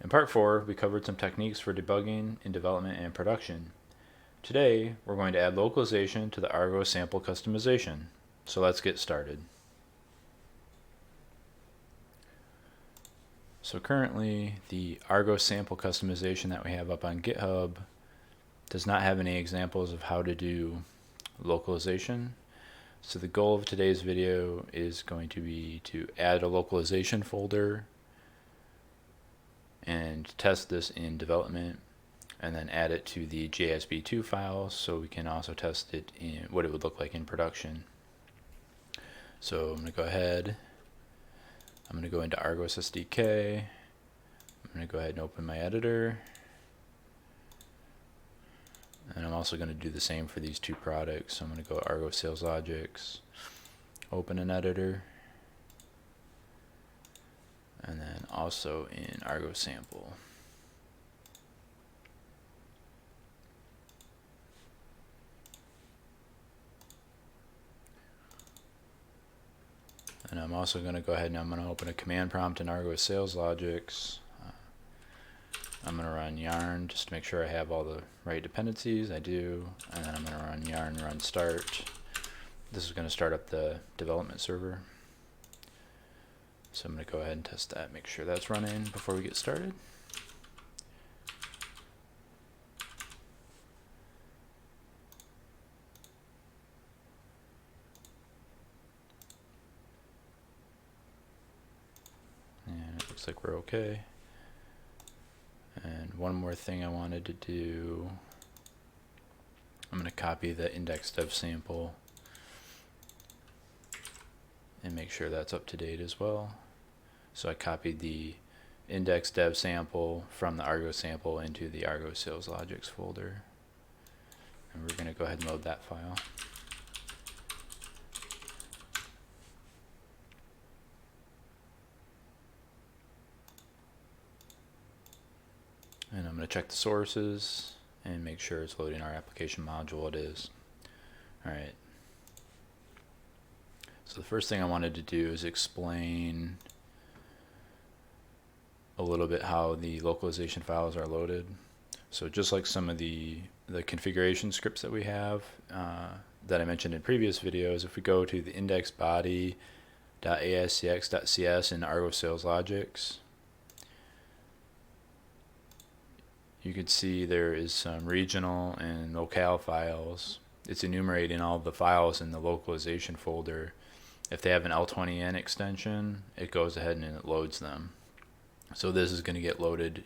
In part 4, we covered some techniques for debugging in development and production. Today, we're going to add localization to the argos-sample customization. So let's get started. So currently, the argos-sample customization that we have up on GitHub does not have any examples of how to do localization. So the goal of today's video is going to be to add a localization folder and test this in development, and then add it to the JSB2 file so we can also test it in what it would look like in production. So I'm going to go ahead, I'm going to go into Argos SDK, I'm going to go ahead and open my editor, and I'm also going to do the same for these two products. So I'm going to go Argos Sales Logics, open an editor, and then also in Argos Sample. And I'm also going to go ahead and I'm going to open a command prompt in Argos Sales Logics. I'm going to run yarn just to make sure I have all the right dependencies. I do. And then I'm going to run yarn run start. This is going to start up the development server. So I'm going to go ahead and test that, make sure that's running before we get started. And it looks like we're okay. And one more thing I wanted to do, I'm going to copy the index dev sample and make sure that's up to date as well. So I copied the index dev sample from the Argos sample into the Argos Sales Logics folder. And we're going to go ahead and load that file. And I'm going to check the sources and make sure it's loading our application module. It is. Alright. So the first thing I wanted to do is explain a little bit how the localization files are loaded. So just like some of the configuration scripts that we have that I mentioned in previous videos, if we go to the index body.ascx.cs in Argos Sales Logics, you can see there is some regional and locale files. It's enumerating all the files in the localization folder. If they have an L20N extension, it goes ahead and it loads them. So this is going to get loaded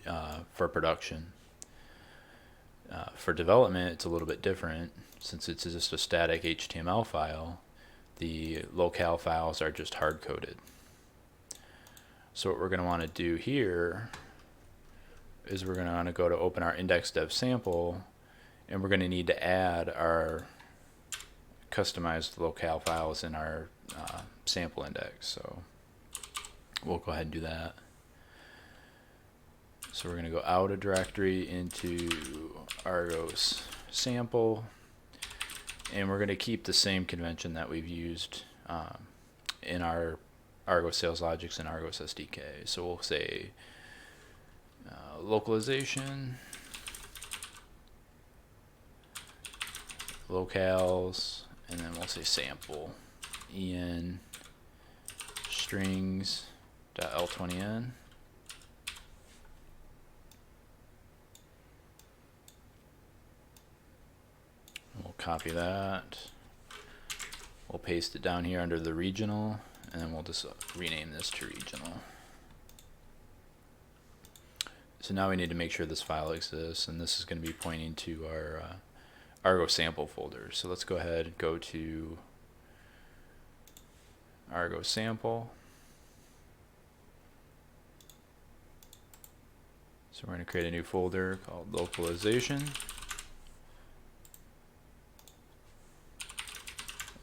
for production. For development, it's a little bit different. Since it's just a static HTML file, the locale files are just hard-coded. So what we're going to want to do here is we're going to want to go to open our index dev sample, and we're going to need to add our customized locale files in our sample index. So we'll go ahead and do that. So we're going to go out a directory into Argos sample, and we're going to keep the same convention that we've used in our Argos Sales Logics and Argos SDK. So we'll say localization, locales, and then we'll say sample en strings.l20n. We'll copy that. We'll paste it down here under the regional, and then we'll just rename this to regional. So now we need to make sure this file exists, and this is going to be pointing to our Argos sample folder. So let's go ahead and go to Argos sample. So we're going to create a new folder called localization,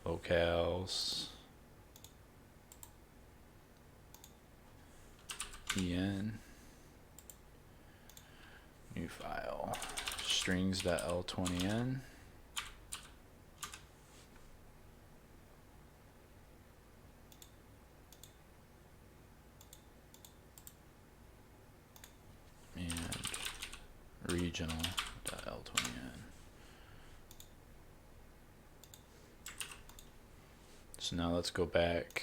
locales, en, new file, strings.l20n. regional.l20n. So now let's go back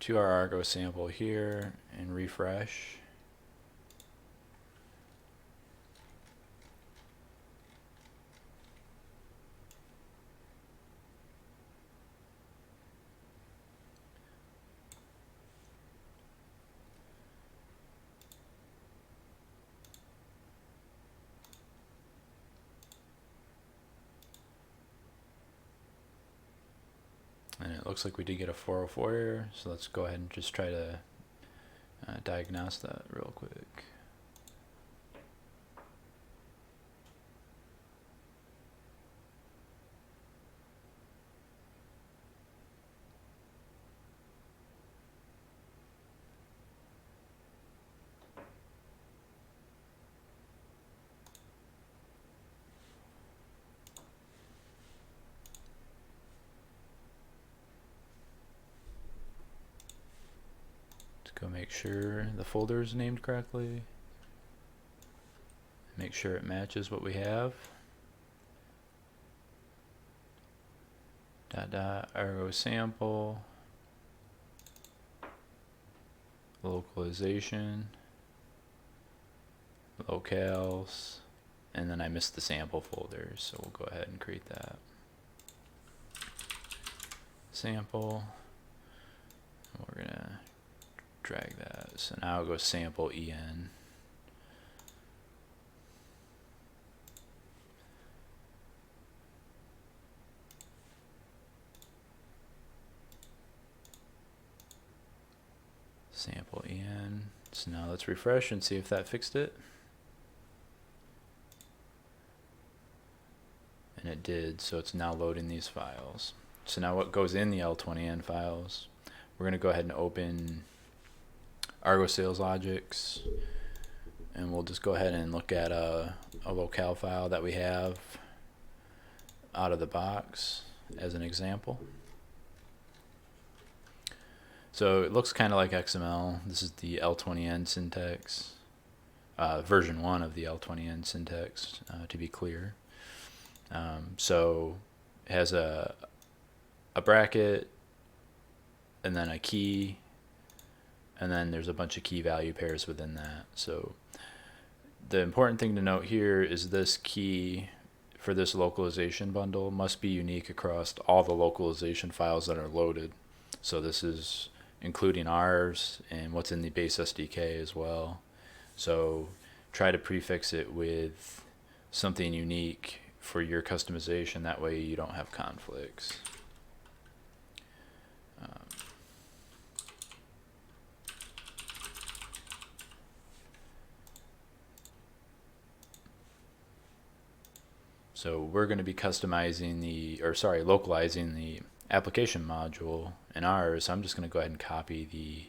to our Argo sample here and refresh. And it looks like we did get a 404 error, so let's go ahead and just try to diagnose that real quick. Go make sure the folder is named correctly. Make sure it matches what we have. Argo-sample, localization, locales, and then I missed the sample folder, so we'll go ahead and create that. Sample, and we're gonna drag that. So now I'll go sample en. Sample en. So now let's refresh and see if that fixed it. And it did, so it's now loading these files. So now what goes in the L20N files, we're going to go ahead and open Argo Sales Logics, and we'll just go ahead and look at a locale file that we have out of the box as an example. So it looks kind of like XML. This is the L20N syntax, version 1 of the L20N syntax, to be clear. So it has a bracket, and then a key, and then there's a bunch of key value pairs within that. So the important thing to note here is this key for this localization bundle must be unique across all the localization files that are loaded. So this is including ours and what's in the base SDK as well. So try to prefix it with something unique for your customization, that way you don't have conflicts. So we're going to be customizing localizing the application module in ours. I'm just going to go ahead and copy the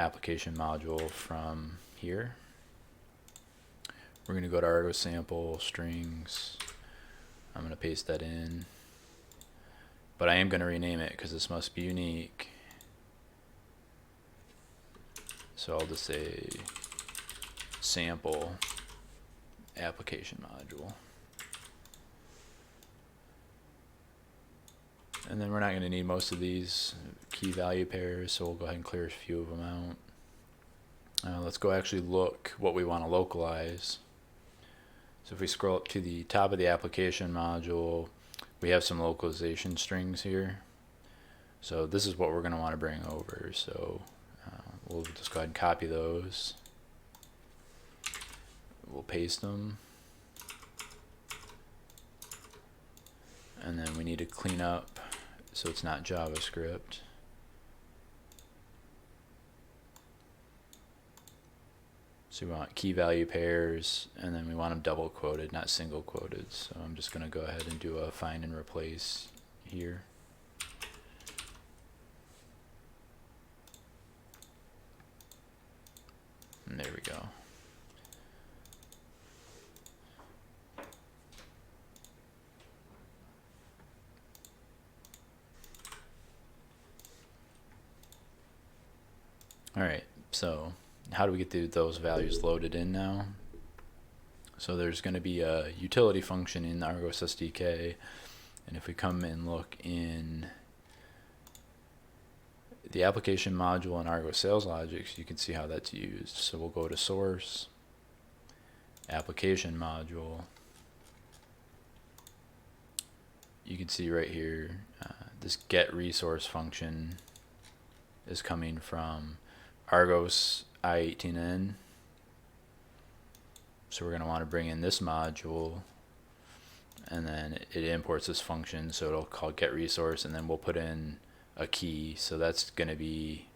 application module from here. We're going to go to Argo sample strings. I'm going to paste that in, but I am going to rename it because this must be unique. So I'll just say sample application module. And then we're not going to need most of these key value pairs, so we'll go ahead and clear a few of them out. Let's go actually look what we want to localize. So if we scroll up to the top of the application module, we have some localization strings here. So this is what we're going to want to bring over. So we'll just go ahead and copy those. We'll paste them. And then we need to clean up so it's not JavaScript. So we want key value pairs, and then we want them double quoted, not single quoted. So I'm just going to go ahead and do a find and replace here. And there we go. All right, so how do we get those values loaded in now? So there's going to be a utility function in the Argos SDK, and if we come and look in the application module in Argos Sales Logics, you can see how that's used. So we'll go to Source, Application Module. You can see right here, this get resource function is coming from Argos I18N. So we're going to want to bring in this module, and then it imports this function, so it'll call get resource, and then we'll put in a key. So that's going to be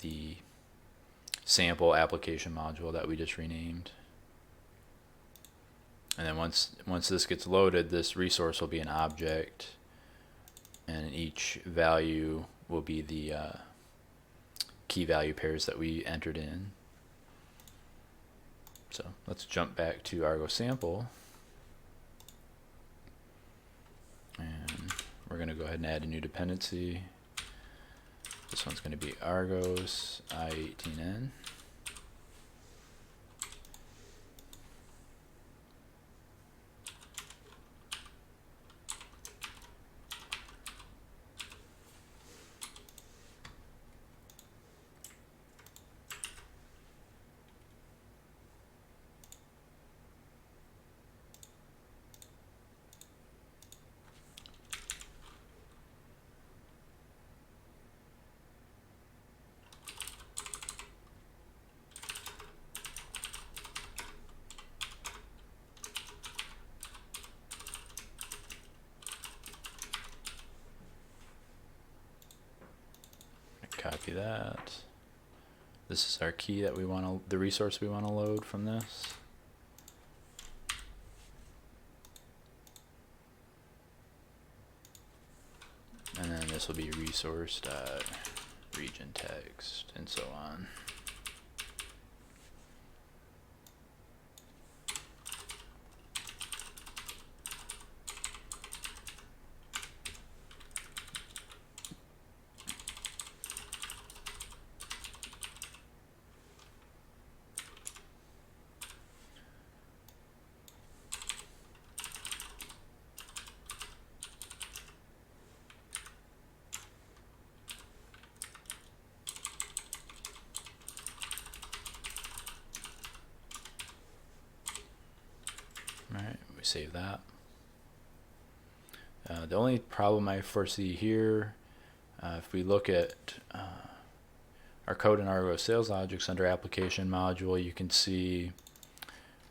the sample application module that we just renamed. And then once this gets loaded, this resource will be an object, and each value will be the key value pairs that we entered in. So let's jump back to argos-sample, and we're going to go ahead and add a new dependency. This one's going to be Argos I18N. Copy that. This is our key that we want to, the resource we want to load from this. And then this will be resource.region text and so on. Alright, we save that. The only problem I foresee here, if we look at our code in Argos Sales Logics under Application Module, you can see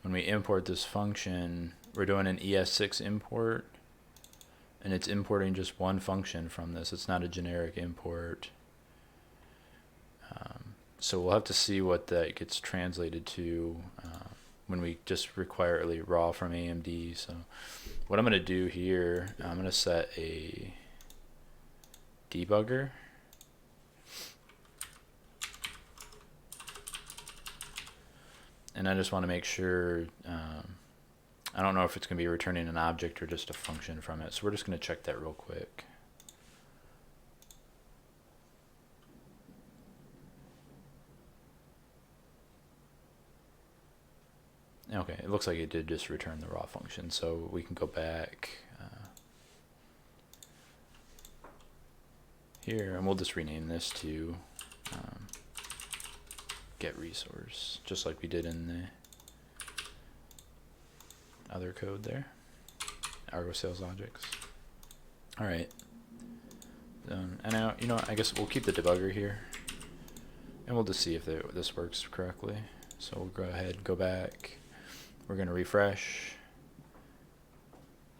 when we import this function, we're doing an ES6 import, and it's importing just one function from this. It's not a generic import. So we'll have to see what that gets translated to when we just require really raw from AMD. So what I'm going to do here, I'm going to set a debugger. And I just want to make sure, I don't know if it's going to be returning an object or just a function from it. So we're just going to check that real quick. Okay, it looks like it did just return the raw function, so we can go back here, and we'll just rename this to get resource, just like we did in the other code there, Argos Sales Logics. All right, and now, you know, I guess we'll keep the debugger here, and we'll just see if this works correctly. So we'll go ahead, go back. We're going to refresh.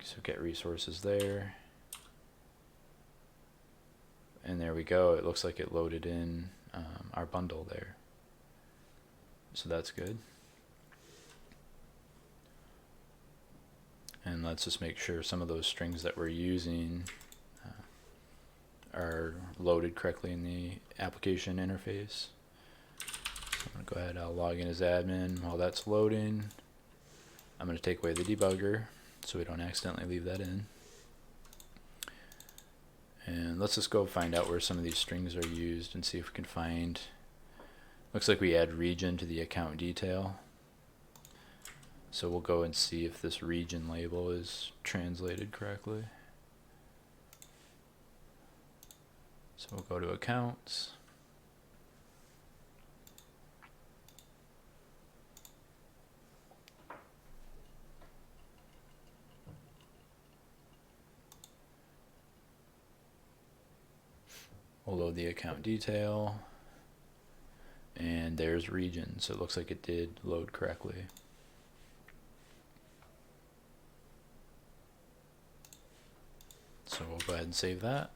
So get resources there. And there we go. It looks like it loaded in our bundle there. So that's good. And let's just make sure some of those strings that we're using are loaded correctly in the application interface. So I'm going to go ahead, I'll log in as admin while that's loading. I'm going to take away the debugger so we don't accidentally leave that in. And let's just go find out where some of these strings are used and see if we can find. Looks like we add region to the account detail. So we'll go and see if this region label is translated correctly. So we'll go to accounts. We'll load the account detail. And there's region, so it looks like it did load correctly. So we'll go ahead and save that.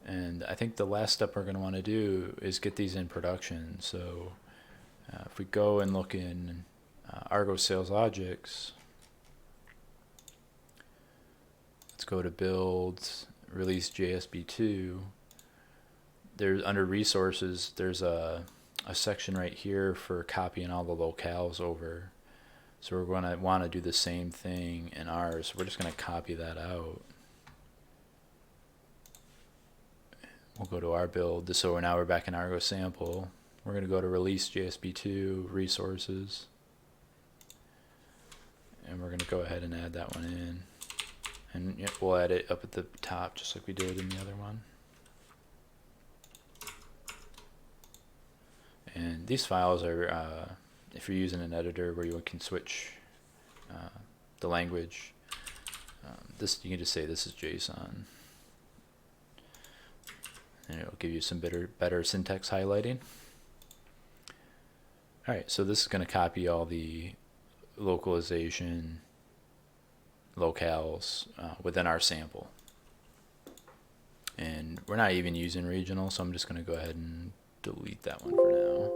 And I think the last step we're going to want to do is get these in production. So if we go and look in Argos Sales Logics, let's go to build, release JSB2. There's under resources, there's a section right here for copying all the locales over. So we're going to want to do the same thing in ours. So we're just going to copy that out. We'll go to our build. So now we're back in argos-sample. We're going to go to release JSB2 resources. And we're going to go ahead and add that one in. And yep, we'll add it up at the top just like we did in the other one. And these files are, if you're using an editor where you can switch the language, this you can just say this is JSON. And it'll give you some better syntax highlighting. Alright, so this is going to copy all the localization locales within our sample. And we're not even using regional, so I'm just going to go ahead and delete that one for now.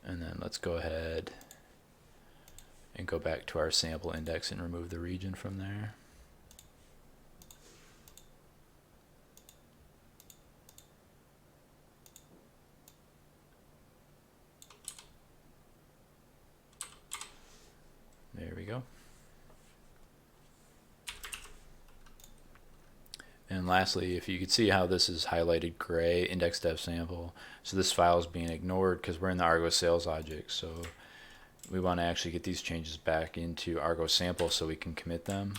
And then let's go ahead and go back to our sample index and remove the region from there. There we go. And lastly, if you could see how this is highlighted gray, index dev sample. So this file is being ignored because we're in the Argos sales logic. So we want to actually get these changes back into Argos sample so we can commit them.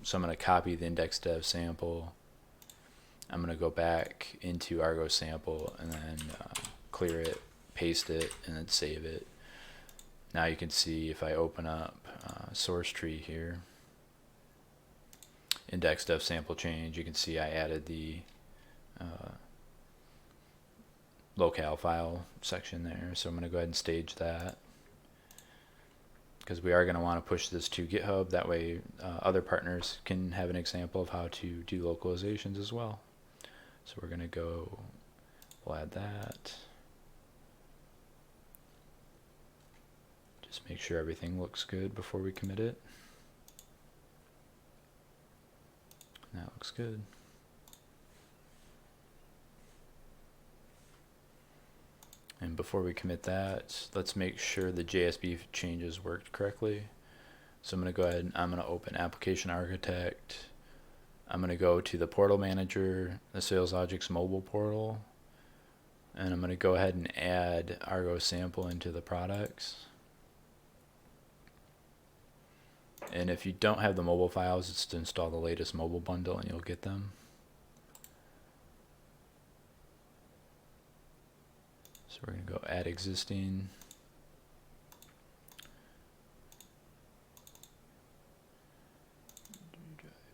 So I'm going to copy the index dev sample. I'm going to go back into Argos sample and then clear it, paste it, and then save it. Now you can see if I open up source tree here, index dev sample change, you can see I added the locale file section there. So I'm going to go ahead and stage that because we are going to want to push this to GitHub. That way other partners can have an example of how to do localizations as well. So we're going to go, we'll add that. Just make sure everything looks good before we commit it. That looks good. And before we commit that, let's make sure the JSB changes worked correctly. So I'm going to go ahead and I'm going to open Application Architect. I'm going to go to the Portal Manager, the Sales Logics mobile portal, and I'm going to go ahead and add Argos sample into the products. And if you don't have the mobile files, it's to install the latest mobile bundle and you'll get them. So we're going to go add existing.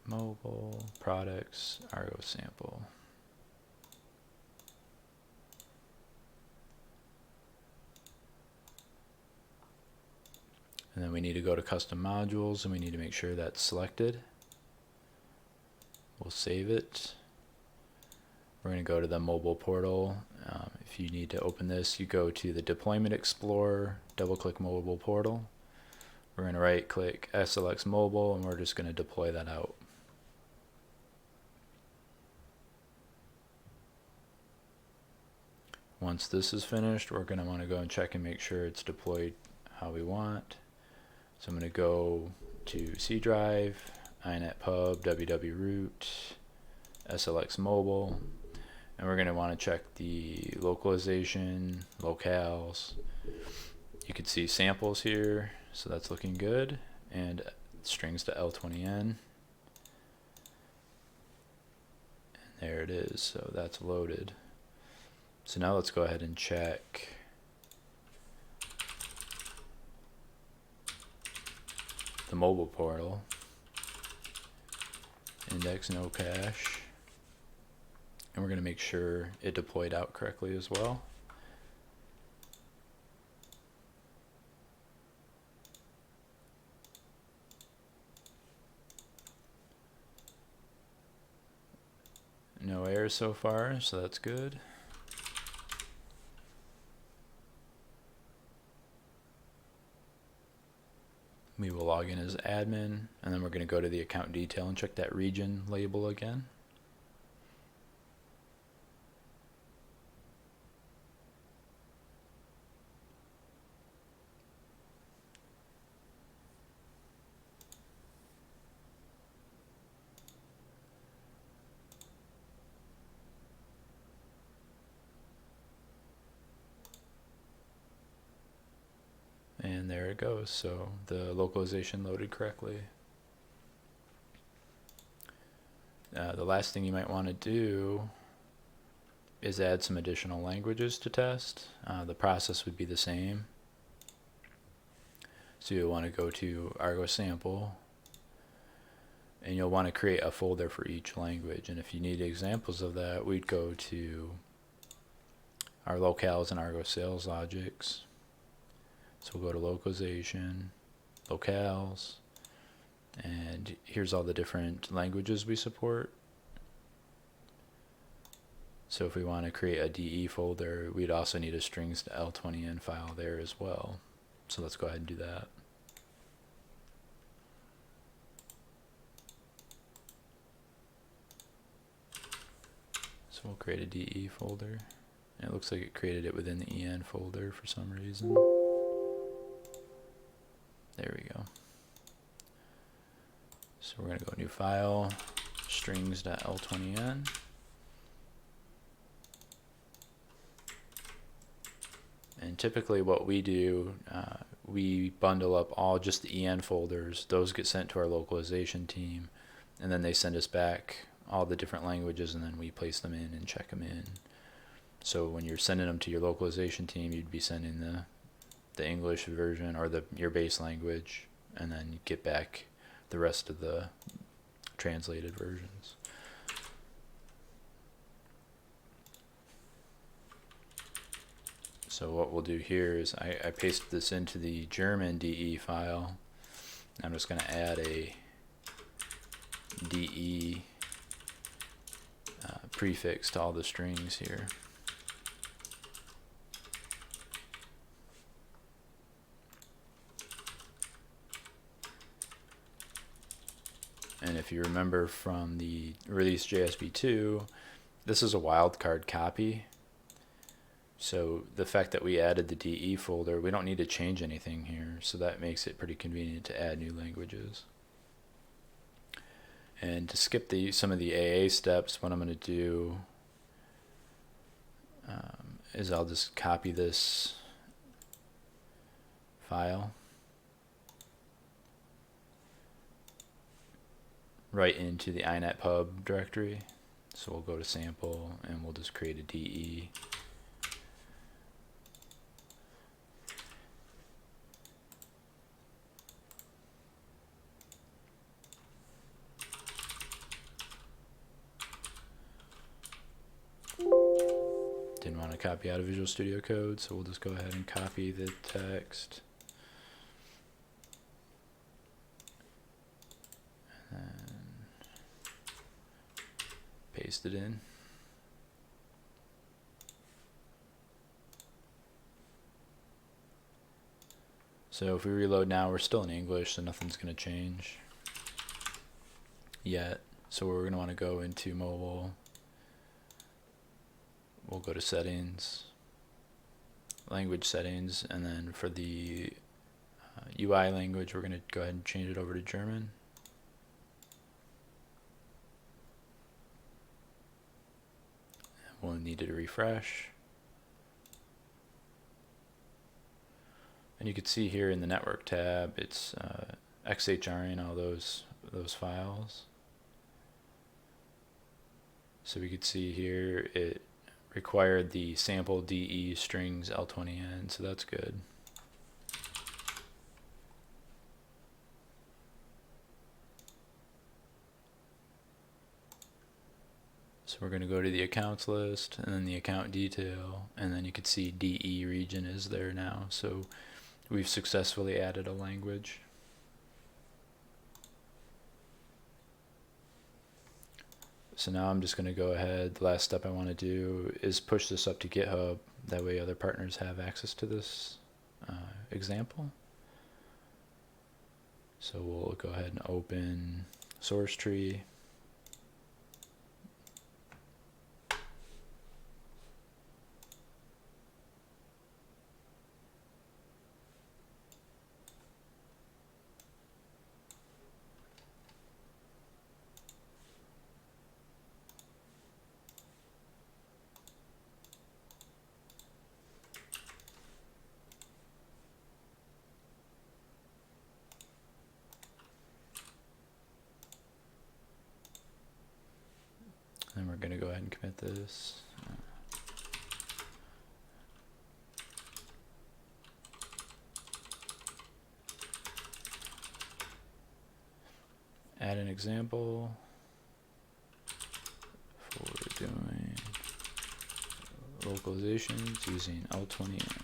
Mobile, products, Argos sample. And then we need to go to custom modules and we need to make sure that's selected. We'll save it. We're going to go to the mobile portal. If you need to open this, you go to the Deployment Explorer, double click Mobile Portal. We're going to right click SLX Mobile and we're just going to deploy that out. Once this is finished, we're going to want to go and check and make sure it's deployed how we want. So I'm going to go to C drive, inet pub, www root, SLX mobile, and And we're going to want to check the localization, locales. You can see samples here, so that's looking good, and strings to L20N. And there it is, so that's loaded. So now let's go ahead and check the mobile portal. Index no cache. And we're going to make sure it deployed out correctly as well. No errors so far, so that's good. We will log in as admin, and then we're going to go to the account detail and check that region label again. And there it goes, so the localization loaded correctly. The last thing you might want to do is add some additional languages to test. The process would be the same. So you'll want to go to argos-sample, and you'll want to create a folder for each language. And if you need examples of that, we'd go to our locales and Argos sales logics. So we'll go to localization, locales, and here's all the different languages we support. So if we want to create a DE folder, we'd also need a strings to L20N file there as well. So let's go ahead and do that. So we'll create a DE folder. And it looks like it created it within the EN folder for some reason. There we go. So we're going to go new file, strings.l20n. And typically what we do, we bundle up all just the EN folders. Those get sent to our localization team, and then they send us back all the different languages, and then we place them in and check them in. So when you're sending them to your localization team, you'd be sending the English version or your base language, and then you get back the rest of the translated versions. So what we'll do here is I paste this into the German DE file. I'm just going to add a DE prefix to all the strings here. And if you remember from the release JSB2, this is a wildcard copy. So the fact that we added the DE folder, we don't need to change anything here. So that makes it pretty convenient to add new languages. And to skip some of the AA steps, what I'm going to do is I'll just copy this file right into the inetpub directory. So we'll go to sample and we'll just create a DE. Didn't want to copy out of Visual Studio Code, so we'll just go ahead and copy the text. And paste it in. So if we reload now, we're still in English, so nothing's going to change yet. So we're going to want to go into mobile. We'll go to settings, language settings, and then for the UI language, we're going to go ahead and change it over to German. And We'll need to refresh. And you can see here in the network tab, it's XHRing all those files. So we could see here it required the sample DE strings L20N, so that's good. So we're going to go to the accounts list and then the account detail, and then you can see DE region is there now. So we've successfully added a language. So now I'm just going to go ahead. The last step I want to do is push this up to GitHub. That way other partners have access to this example. So we'll go ahead and open source tree. And we're going to go ahead and commit this. Add an example for doing localizations using L20N.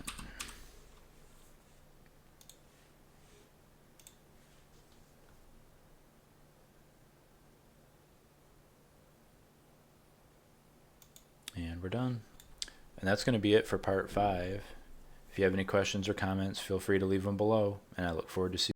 And we're done. And that's going to be it for part 5. If you have any questions or comments, feel free to leave them below, and I look forward to seeing you.